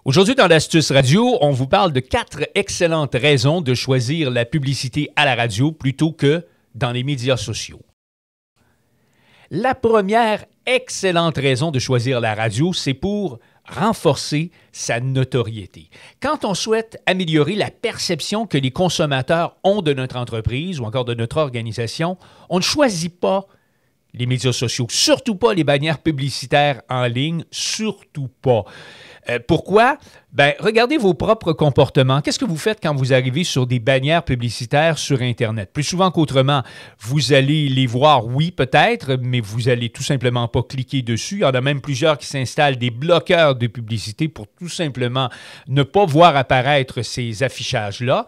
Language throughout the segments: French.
Aujourd'hui, dans l'Astuce Radio, on vous parle de 4 excellentes raisons de choisir la publicité à la radio plutôt que dans les médias sociaux. La première excellente raison de choisir la radio, c'est pour renforcer sa notoriété. Quand on souhaite améliorer la perception que les consommateurs ont de notre entreprise ou encore de notre organisation, on ne choisit pas les médias sociaux, surtout pas les bannières publicitaires en ligne, surtout pas. Pourquoi? Bien, regardez vos propres comportements. Qu'est-ce que vous faites quand vous arrivez sur des bannières publicitaires sur Internet? Plus souvent qu'autrement, vous allez les voir, oui, peut-être, mais vous allez tout simplement pas cliquer dessus. Il y en a même plusieurs qui s'installent des bloqueurs de publicité pour tout simplement ne pas voir apparaître ces affichages-là.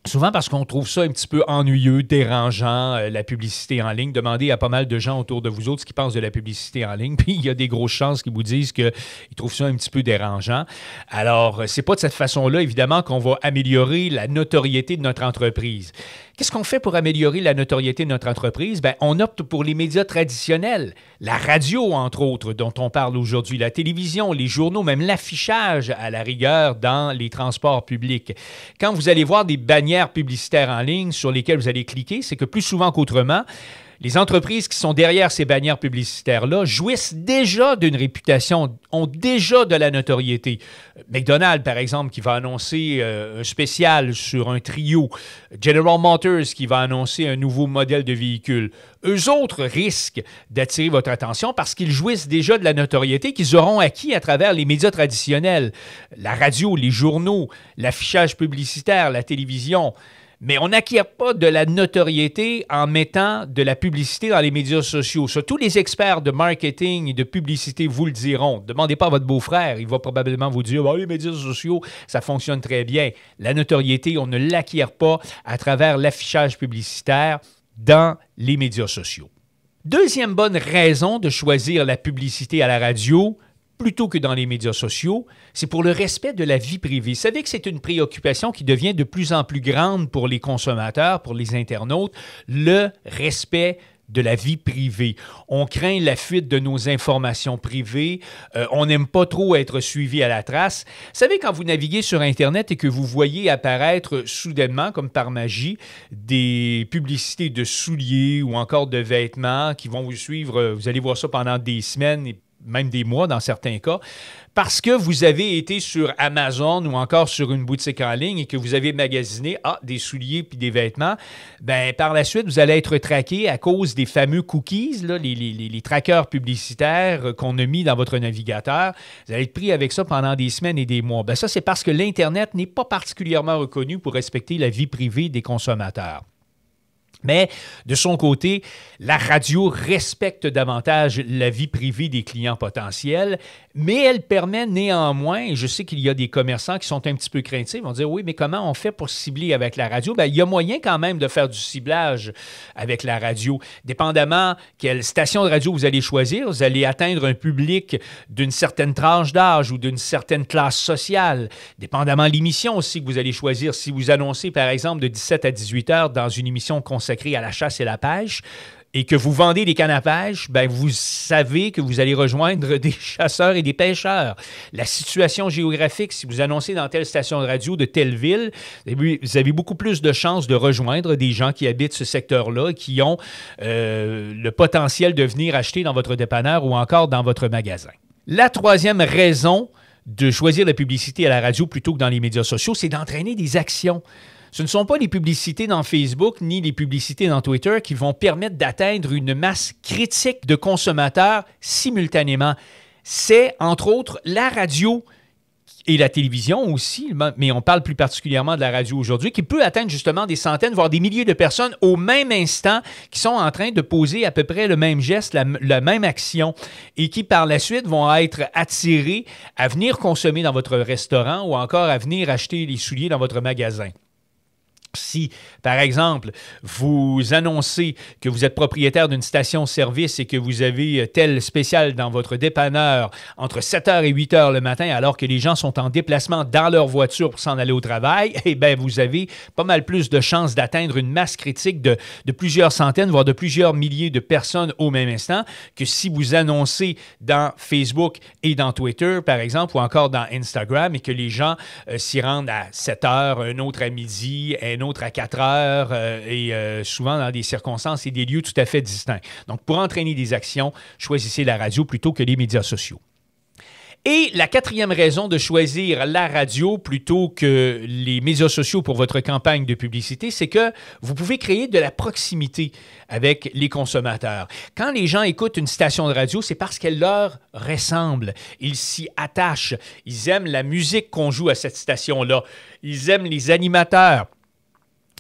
Souvent parce qu'on trouve ça un petit peu ennuyeux, dérangeant, la publicité en ligne. Demandez à pas mal de gens autour de vous autres ce qu'ils pensent de la publicité en ligne. Puis il y a des grosses chances qu'ils vous disent qu'ils trouvent ça un petit peu dérangeant. Alors, c'est pas de cette façon-là, évidemment, qu'on va améliorer la notoriété de notre entreprise. Qu'est-ce qu'on fait pour améliorer la notoriété de notre entreprise? Bien, on opte pour les médias traditionnels. La radio, entre autres, dont on parle aujourd'hui, la télévision, les journaux, même l'affichage à la rigueur dans les transports publics. Quand vous allez voir des bannières publicitaires en ligne sur lesquelles vous allez cliquer, c'est que plus souvent qu'autrement, les entreprises qui sont derrière ces bannières publicitaires-là jouissent déjà d'une réputation, ont déjà de la notoriété. McDonald's, par exemple, qui va annoncer un spécial sur un trio. General Motors, qui va annoncer un nouveau modèle de véhicule. Eux autres risquent d'attirer votre attention parce qu'ils jouissent déjà de la notoriété qu'ils auront acquis à travers les médias traditionnels. La radio, les journaux, l'affichage publicitaire, la télévision. Mais on n'acquiert pas de la notoriété en mettant de la publicité dans les médias sociaux. Ça, tous les experts de marketing et de publicité vous le diront. Demandez pas à votre beau-frère, il va probablement vous dire « les médias sociaux, ça fonctionne très bien ». La notoriété, on ne l'acquiert pas à travers l'affichage publicitaire dans les médias sociaux. Deuxième bonne raison de choisir la publicité à la radio plutôt que dans les médias sociaux, c'est pour le respect de la vie privée. Vous savez que c'est une préoccupation qui devient de plus en plus grande pour les consommateurs, pour les internautes, le respect de la vie privée. On craint la fuite de nos informations privées. On n'aime pas trop être suivi à la trace. Vous savez, quand vous naviguez sur Internet et que vous voyez apparaître soudainement, comme par magie, des publicités de souliers ou encore de vêtements qui vont vous suivre, vous allez voir ça pendant des semaines et même des mois dans certains cas, parce que vous avez été sur Amazon ou encore sur une boutique en ligne et que vous avez magasiné des souliers puis des vêtements, bien, par la suite, vous allez être traqué à cause des fameux cookies, là, les trackers publicitaires qu'on a mis dans votre navigateur. Vous allez être pris avec ça pendant des semaines et des mois. Bien, ça, c'est parce que l'Internet n'est pas particulièrement reconnu pour respecter la vie privée des consommateurs. Mais de son côté, la radio respecte davantage la vie privée des clients potentiels, mais elle permet néanmoins, et je sais qu'il y a des commerçants qui sont un petit peu craintifs, vont dire « Oui, mais comment on fait pour cibler avec la radio? » Bien, il y a moyen quand même de faire du ciblage avec la radio. Dépendamment quelle station de radio vous allez choisir, vous allez atteindre un public d'une certaine tranche d'âge ou d'une certaine classe sociale. Dépendamment de l'émission aussi que vous allez choisir. Si vous annoncez, par exemple, de 17 à 18 heures dans une émission consacrée à la chasse et la pêche, et que vous vendez des cannes à pêche, bien, vous savez que vous allez rejoindre des chasseurs et des pêcheurs. La situation géographique, si vous annoncez dans telle station de radio de telle ville, vous avez beaucoup plus de chances de rejoindre des gens qui habitent ce secteur-là, qui ont le potentiel de venir acheter dans votre dépanneur ou encore dans votre magasin. La troisième raison de choisir la publicité à la radio plutôt que dans les médias sociaux, c'est d'entraîner des actions. Ce ne sont pas les publicités dans Facebook ni les publicités dans Twitter qui vont permettre d'atteindre une masse critique de consommateurs simultanément. C'est, entre autres, la radio et la télévision aussi, mais on parle plus particulièrement de la radio aujourd'hui, qui peut atteindre justement des centaines, voire des milliers de personnes au même instant qui sont en train de poser à peu près le même geste, la même action, et qui par la suite vont être attirés à venir consommer dans votre restaurant ou encore à venir acheter les souliers dans votre magasin. Si, par exemple, vous annoncez que vous êtes propriétaire d'une station-service et que vous avez tel spécial dans votre dépanneur entre 7h et 8h le matin, alors que les gens sont en déplacement dans leur voiture pour s'en aller au travail, eh bien, vous avez pas mal plus de chances d'atteindre une masse critique de plusieurs centaines, voire de plusieurs milliers de personnes au même instant que si vous annoncez dans Facebook et dans Twitter, par exemple, ou encore dans Instagram, et que les gens s'y rendent à 7h, un autre à midi, un autre à 4 heures et souvent dans des circonstances et des lieux tout à fait distincts. Donc, pour entraîner des actions, choisissez la radio plutôt que les médias sociaux. Et la quatrième raison de choisir la radio plutôt que les médias sociaux pour votre campagne de publicité, c'est que vous pouvez créer de la proximité avec les consommateurs. Quand les gens écoutent une station de radio, c'est parce qu'elle leur ressemble. Ils s'y attachent. Ils aiment la musique qu'on joue à cette station-là. Ils aiment les animateurs.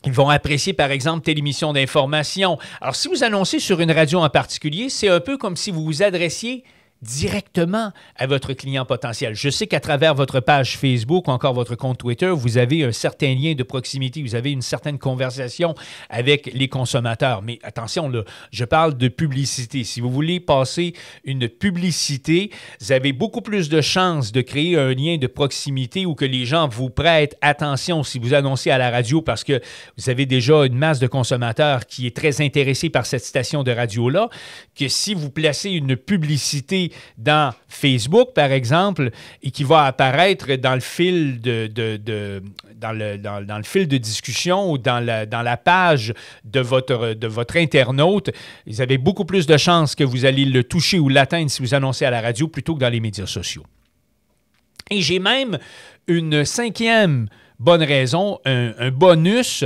Ils vont apprécier, par exemple, telle émission d'information. Alors, si vous annoncez sur une radio en particulier, c'est un peu comme si vous vous adressiez directement à votre client potentiel. Je sais qu'à travers votre page Facebook ou encore votre compte Twitter, vous avez un certain lien de proximité, vous avez une certaine conversation avec les consommateurs. Mais attention, là, je parle de publicité. Si vous voulez passer une publicité, vous avez beaucoup plus de chances de créer un lien de proximité ou que les gens vous prêtent attention si vous annoncez à la radio parce que vous avez déjà une masse de consommateurs qui est très intéressée par cette station de radio-là, que si vous placez une publicité dans Facebook, par exemple, et qui va apparaître dans le fil dans le fil de discussion ou dans la page de votre internaute, vous avez beaucoup plus de chances que vous allez le toucher ou l'atteindre si vous annoncez à la radio plutôt que dans les médias sociaux. Et j'ai même une cinquième bonne raison, un bonus.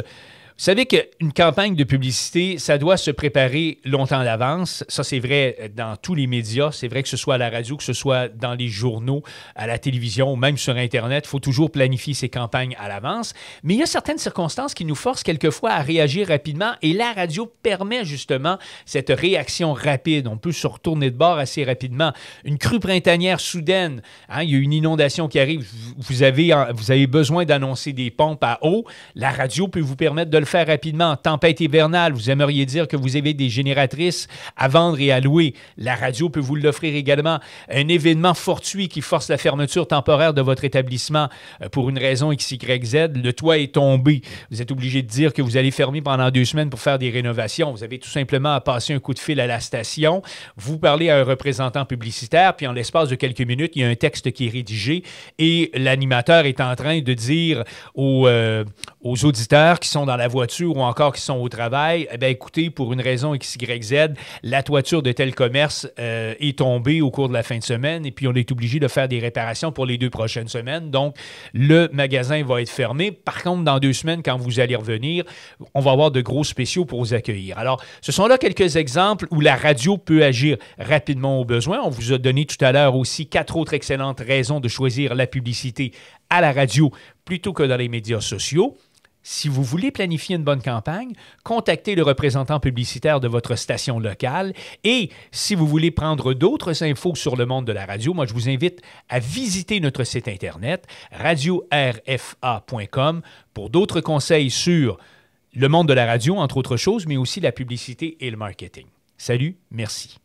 Vous savez qu'une campagne de publicité, ça doit se préparer longtemps d'avance. Ça, c'est vrai dans tous les médias. C'est vrai que ce soit à la radio, que ce soit dans les journaux, à la télévision ou même sur Internet. Il faut toujours planifier ses campagnes à l'avance. Mais il y a certaines circonstances qui nous forcent quelquefois à réagir rapidement et la radio permet justement cette réaction rapide. On peut se retourner de bord assez rapidement. Une crue printanière soudaine, hein, il y a une inondation qui arrive, vous avez besoin d'annoncer des pompes à eau. La radio peut vous permettre de le faire rapidement. Tempête hivernale, vous aimeriez dire que vous avez des génératrices à vendre et à louer. La radio peut vous l'offrir également. Un événement fortuit qui force la fermeture temporaire de votre établissement pour une raison X, Y, Z. Le toit est tombé. Vous êtes obligé de dire que vous allez fermer pendant 2 semaines pour faire des rénovations. Vous avez tout simplement à passer un coup de fil à la station. Vous parlez à un représentant publicitaire, puis en l'espace de quelques minutes, il y a un texte qui est rédigé et l'animateur est en train de dire aux auditeurs qui sont dans la voiture ou encore qui sont au travail, eh bien, écoutez, pour une raison X, Y, Z, la toiture de tel commerce est tombée au cours de la fin de semaine et puis on est obligé de faire des réparations pour les 2 prochaines semaines. Donc, le magasin va être fermé. Par contre, dans 2 semaines, quand vous allez revenir, on va avoir de gros spéciaux pour vous accueillir. Alors, ce sont là quelques exemples où la radio peut agir rapidement au besoin. On vous a donné tout à l'heure aussi 4 autres excellentes raisons de choisir la publicité à la radio plutôt que dans les médias sociaux. Si vous voulez planifier une bonne campagne, contactez le représentant publicitaire de votre station locale et si vous voulez prendre d'autres infos sur le monde de la radio, moi je vous invite à visiter notre site internet radio-rfa.com pour d'autres conseils sur le monde de la radio, entre autres choses, mais aussi la publicité et le marketing. Salut, merci.